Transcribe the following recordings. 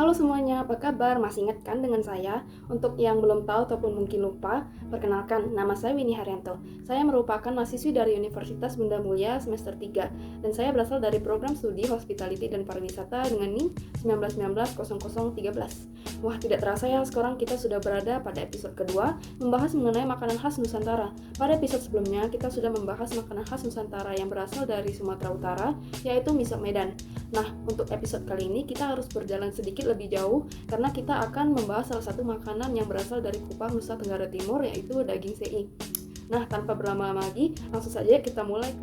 Halo semuanya, apa kabar? Masih ingat kan dengan saya? Untuk yang belum tahu ataupun mungkin lupa, perkenalkan, nama saya Winnie Haryanto. Saya merupakan mahasiswi dari Universitas Bunda Mulia semester 3, dan saya berasal dari program studi Hospitality dan Pariwisata dengan NIM 19190013. Wah, tidak terasa ya, sekarang kita sudah berada pada episode kedua, membahas mengenai makanan khas Nusantara. Pada episode sebelumnya, kita sudah membahas makanan khas Nusantara yang berasal dari Sumatera Utara, yaitu mie sop Medan. Nah, untuk episode kali ini kita harus berjalan sedikit lebih jauh karena kita akan membahas salah satu makanan yang berasal dari Kupang, Nusa Tenggara Timur, yaitu daging sei. Nah, tanpa berlama-lama lagi, langsung saja kita mulai.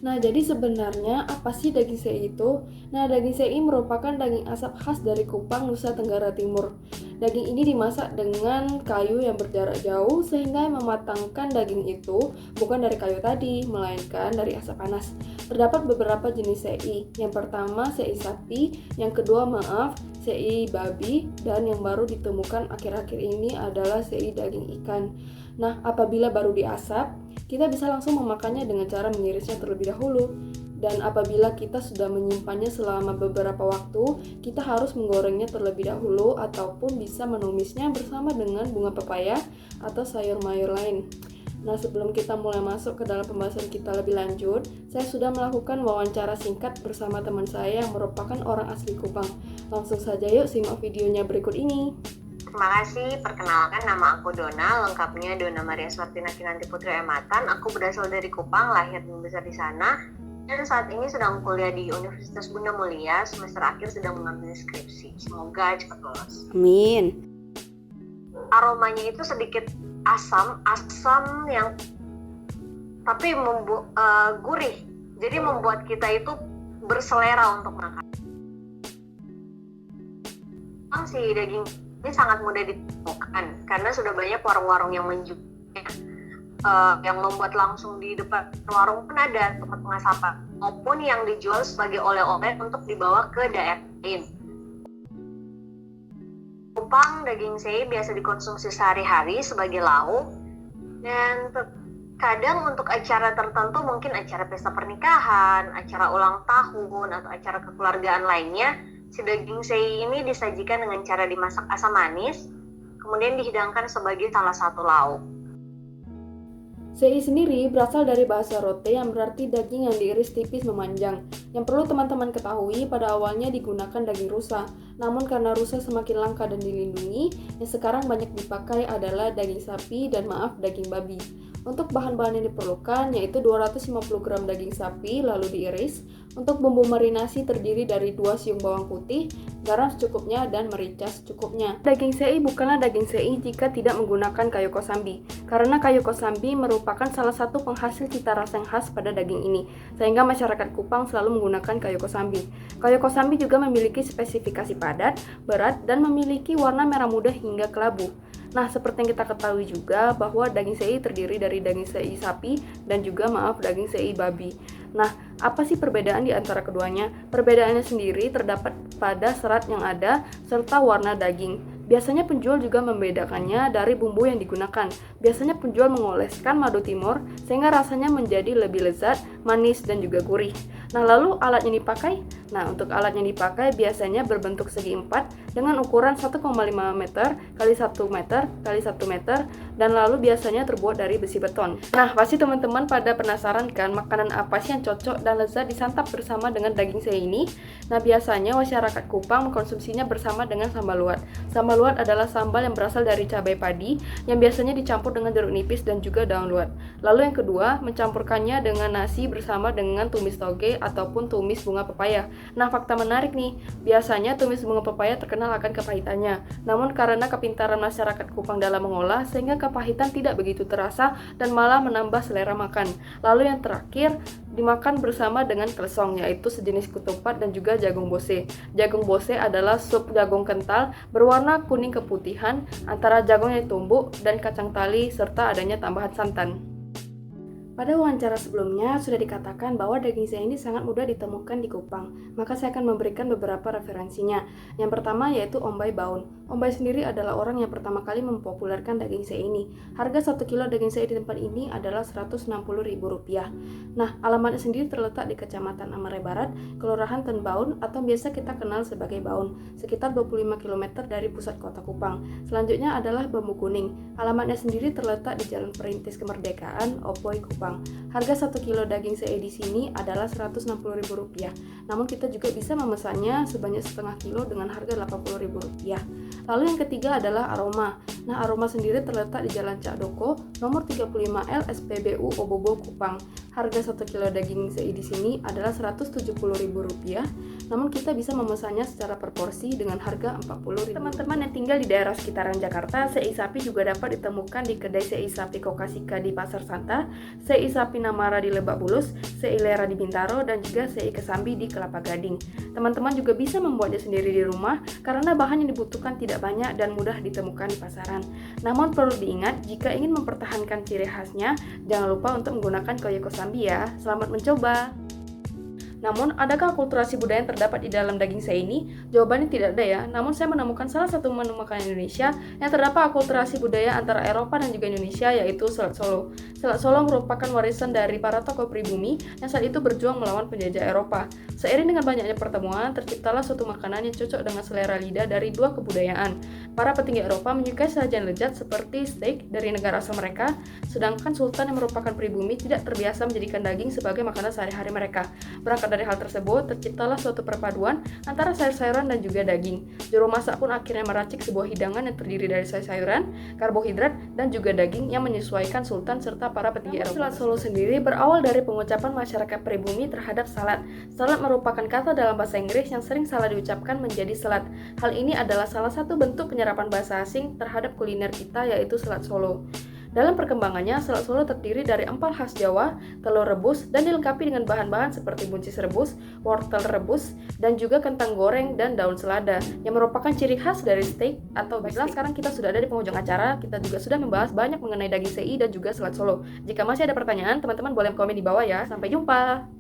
Nah, jadi sebenarnya apa sih daging sei itu? Nah, daging sei merupakan daging asap khas dari Kupang, Nusa Tenggara Timur. Daging ini dimasak dengan kayu yang berjarak jauh sehingga mematangkan daging itu bukan dari kayu tadi, melainkan dari asap panas. Terdapat beberapa jenis sei. Yang pertama sei sapi, yang kedua sei babi, dan yang baru ditemukan akhir-akhir ini adalah sei daging ikan. Nah, apabila baru diasap, kita bisa langsung memakannya dengan cara mengirisnya terlebih dahulu. Dan apabila kita sudah menyimpannya selama beberapa waktu, kita harus menggorengnya terlebih dahulu ataupun bisa menumisnya bersama dengan bunga pepaya atau sayur mayur lain. Nah, sebelum kita mulai masuk ke dalam pembahasan kita lebih lanjut, saya sudah melakukan wawancara singkat bersama teman saya yang merupakan orang asli Kupang. Langsung saja yuk simak videonya berikut ini. Terima kasih, perkenalkan nama aku Dona, lengkapnya Dona Maria Swartina Kinanti Putri Ematan. Aku berasal dari Kupang, lahir dan besar di sana, dan saat ini sedang kuliah di Universitas Bunda Mulia, semester akhir sedang mengambil skripsi. Semoga cepat lulus. Amin. Aromanya itu sedikit asam yang tapi gurih, jadi membuat kita itu berselera untuk makan. Si daging ini sangat mudah ditemukan karena sudah banyak warung-warung yang menjual, yang membuat langsung di depan warung pun ada tempat pengasapan, maupun yang dijual sebagai oleh-oleh untuk dibawa ke daerah lain. Kupang, daging sei biasa dikonsumsi sehari-hari sebagai lauk, dan kadang untuk acara tertentu, mungkin acara pesta pernikahan, acara ulang tahun, atau acara kekeluargaan lainnya, si daging sei ini disajikan dengan cara dimasak asam manis, kemudian dihidangkan sebagai salah satu lauk. Sei sendiri berasal dari bahasa rote yang berarti daging yang diiris tipis memanjang. Yang perlu teman-teman ketahui, pada awalnya digunakan daging rusa. Namun karena rusa semakin langka dan dilindungi, yang sekarang banyak dipakai adalah daging sapi dan daging babi. Untuk bahan-bahan yang diperlukan yaitu 250 gram daging sapi lalu diiris. Untuk bumbu marinasi terdiri dari 2 siung bawang putih, garam secukupnya, dan merica secukupnya. Daging sei bukanlah daging sei jika tidak menggunakan kayu kosambi, karena kayu kosambi merupakan salah satu penghasil cita rasa yang khas pada daging ini, sehingga masyarakat Kupang selalu menggunakan kayu kosambi. Kayu kosambi juga memiliki spesifikasi padat, berat, dan memiliki warna merah muda hingga kelabu. Nah, seperti yang kita ketahui juga bahwa daging sei terdiri dari daging sei sapi dan juga daging sei babi. Nah, apa sih perbedaan di antara keduanya? Perbedaannya sendiri terdapat pada serat yang ada serta warna daging. Biasanya penjual juga membedakannya dari bumbu yang digunakan. Biasanya penjual mengoleskan madu timur sehingga rasanya menjadi lebih lezat, manis, dan juga gurih. Nah, lalu alat yang dipakai? Nah, untuk alat yang dipakai biasanya berbentuk segi empat dengan ukuran 1,5 meter x 1 meter x 1 meter dan lalu biasanya terbuat dari besi beton. Nah, pasti teman-teman pada penasaran kan makanan apa sih yang cocok dan lezat disantap bersama dengan daging sei ini? Nah, biasanya masyarakat Kupang mengkonsumsinya bersama dengan sambal luat. Sambal luat adalah sambal yang berasal dari cabai padi yang biasanya dicampur dengan jeruk nipis dan juga daun luat. Lalu yang kedua, mencampurkannya dengan nasi bersama dengan tumis toge ataupun tumis bunga pepaya. Nah, fakta menarik nih, biasanya tumis bunga pepaya terkenal akan kepahitannya. Namun karena kepintaran masyarakat Kupang dalam mengolah sehingga kepahitan tidak begitu terasa dan malah menambah selera makan. Lalu yang terakhir, dimakan bersama dengan klesong, yaitu sejenis ketupat dan juga jagung bose. Jagung bose adalah sup jagung kental berwarna kuning keputihan antara jagung yang ditumbuk dan kacang tali serta adanya tambahan santan. Pada wawancara sebelumnya sudah dikatakan bahwa daging sei ini sangat mudah ditemukan di Kupang, maka saya akan memberikan beberapa referensinya. Yang pertama yaitu Om Bai Baun. Om Bai sendiri adalah orang yang pertama kali mempopulerkan daging sei ini. Harga 1 kilo daging sei di tempat ini adalah Rp160.000. Nah, alamatnya sendiri terletak di Kecamatan Amare Barat, Kelurahan Ten Baun atau biasa kita kenal sebagai Baun, sekitar 25 km dari pusat kota Kupang. Selanjutnya adalah Bambu Kuning. Alamatnya sendiri terletak di Jalan Perintis Kemerdekaan, Opoi, Kupang. Harga 1 kilo daging sei di sini adalah Rp160.000. Namun kita juga bisa memesannya sebanyak setengah kilo dengan harga Rp80.000. Lalu yang ketiga adalah Aroma. Nah, Aroma sendiri terletak di Jalan Cak Doko, nomor 35L SPBU Obobo, Kupang. Harga 1 kilo daging sei di sini adalah Rp170.000. Namun kita bisa memesannya secara per porsi dengan harga Rp40.000. Teman-teman yang tinggal di daerah sekitaran Jakarta, sei sapi juga dapat ditemukan di kedai sei sapi Kokasika di Pasar Santa, sei sapi Namara di Lebak Bulus, sei Lera di Bintaro, dan juga sei Kesambi di Kelapa Gading. Teman-teman juga bisa membuatnya sendiri di rumah karena bahan yang dibutuhkan tidak banyak dan mudah ditemukan di pasaran. Namun perlu diingat, jika ingin mempertahankan ciri khasnya, jangan lupa untuk menggunakan koyo kosambi ya. Selamat mencoba! Namun, adakah akulturasi budaya yang terdapat di dalam daging sei ini? Jawabannya tidak ada ya. Namun, saya menemukan salah satu menu makanan Indonesia yang terdapat akulturasi budaya antara Eropa dan juga Indonesia, yaitu selat Solo. Selat Solo merupakan warisan dari para tokoh pribumi yang saat itu berjuang melawan penjajah Eropa. Seiring dengan banyaknya pertemuan, terciptalah suatu makanan yang cocok dengan selera lidah dari dua kebudayaan. Para petinggi Eropa menyukai sajian lezat seperti steak dari negara asal mereka, sedangkan Sultan yang merupakan pribumi tidak terbiasa menjadikan daging sebagai makanan sehari-hari mereka. Berangkat dari hal tersebut, terciptalah suatu perpaduan antara sayur-sayuran dan juga daging. Juru masak pun akhirnya meracik sebuah hidangan yang terdiri dari sayur-sayuran, karbohidrat, dan juga daging yang menyesuaikan Sultan serta para petinggi Eropa. Selat Solo sendiri berawal dari pengucapan masyarakat pribumi terhadap salad. Salad merupakan kata dalam bahasa Inggris yang sering salah diucapkan menjadi selat. Hal ini adalah salah satu bentuk penyerapan bahasa asing terhadap kuliner kita, yaitu selat Solo. Dalam perkembangannya, selat Solo terdiri dari empal khas Jawa, telur rebus, dan dilengkapi dengan bahan-bahan seperti buncis rebus, wortel rebus, dan juga kentang goreng dan daun selada, yang merupakan ciri khas dari steak atau baiklah, sekarang kita sudah ada di penghujung acara. Kita juga sudah membahas banyak mengenai daging sei dan juga selat Solo. Jika masih ada pertanyaan, teman-teman boleh komen di bawah ya. Sampai jumpa!